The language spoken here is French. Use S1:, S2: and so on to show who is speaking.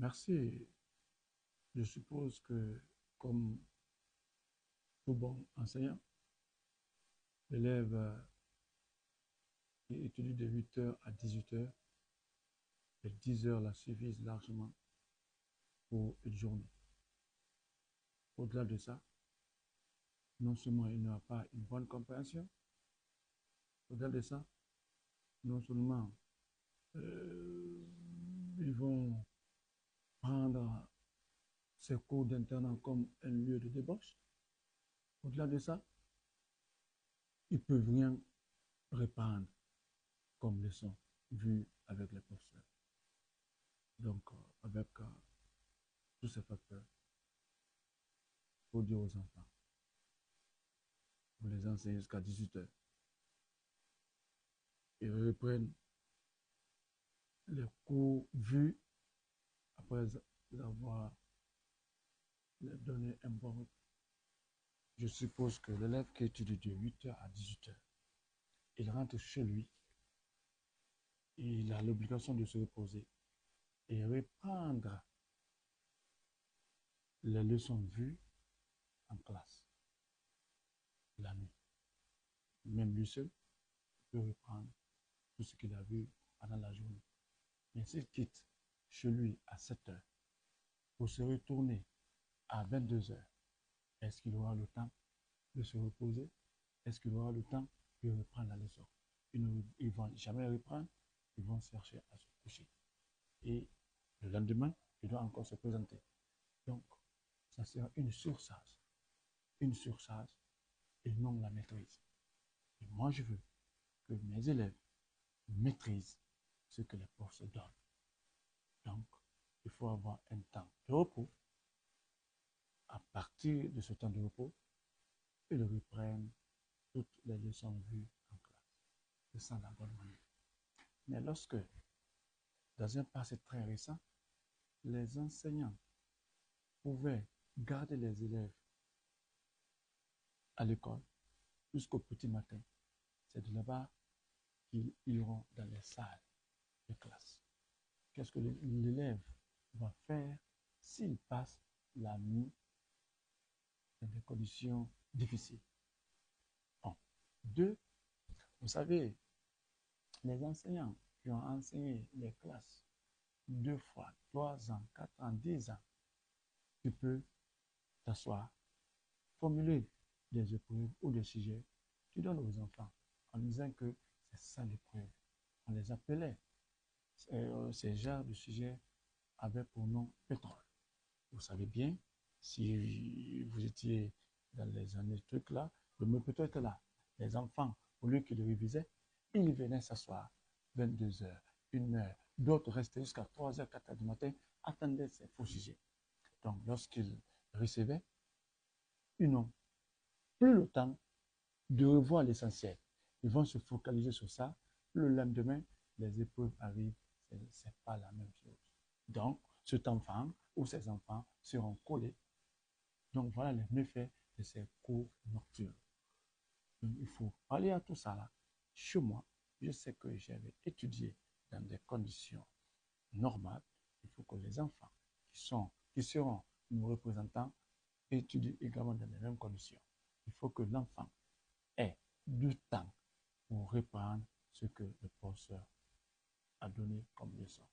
S1: Merci. Je suppose que, comme tout bon enseignant, l'élève qui étudie de 8h à 18h, et 10 heures la suffisent largement pour une journée. Au-delà de ça, non seulement il n'aura pas une bonne compréhension, au-delà de ça, non seulement ils vont prendre ces cours d'internat comme un lieu de débauche, au-delà de ça, ils ne peuvent rien reprendre comme leçon vue avec les professeurs. Donc, avec tous ces facteurs, il faut dire aux enfants, vous les enseignez jusqu'à 18h. Ils reprennent les cours vus après avoir donné un bon repos. Je suppose que l'élève qui étudie de 8h à 18h, il rentre chez lui, il a l'obligation de se reposer et reprendre les leçons vues en classe la nuit. Même lui seul peut reprendre tout ce qu'il a vu pendant la journée. Mais s'il quitte chez lui à 7h pour se retourner à 22h, est-ce qu'il aura le temps de se reposer? Est-ce qu'il aura le temps de reprendre la leçon? Ils ne vont jamais reprendre, ils vont chercher à se coucher. Et le lendemain, il doit encore se présenter. Donc, ça sera une surcharge et non la maîtrise. Et moi, je veux que mes élèves maîtrisent ce que les profs se donnent. Donc, il faut avoir un temps de repos. À partir de ce temps de repos, ils reprennent toutes les leçons vues en classe. C'est ça la bonne manière. Mais lorsque, dans un passé très récent, les enseignants pouvaient garder les élèves à l'école jusqu'au petit matin, c'est de là-bas qu'ils iront dans les salles de classe. Qu'est-ce que l'élève va faire s'il passe la nuit dans des conditions difficiles? Un. Deux, vous savez, les enseignants qui ont enseigné les classes 2 fois, 3 ans, 4 ans, 10 ans, tu peux t'asseoir, formuler des épreuves ou des sujets, tu donnes aux enfants en disant que c'est ça l'épreuve. On les appelait, ces genres de sujets avaient pour nom pétrole. Vous savez bien, si vous étiez dans les années trucs là, le mot pétrole était là. Les enfants, au lieu qu'ils révisaient, ils venaient s'asseoir 22h, 1h, d'autres restaient jusqu'à 3h, 4h du matin, attendaient ces faux sujets. Donc, lorsqu'ils recevaient, ils n'ont plus le temps de revoir l'essentiel. Ils vont se focaliser sur ça. Le lendemain, les épreuves arrivent, ce n'est pas la même chose. Donc, cet enfant ou ces enfants seront collés. Donc, voilà les méfaits de ces cours nocturnes. Donc, il faut aller à tout ça là. Chez moi, je sais que j'avais étudié dans des conditions normales. Il faut que les enfants qui seront nos représentants étudient également dans les mêmes conditions. Il faut que l'enfant ait du temps pour reprendre ce que le professeur a donné comme leçon.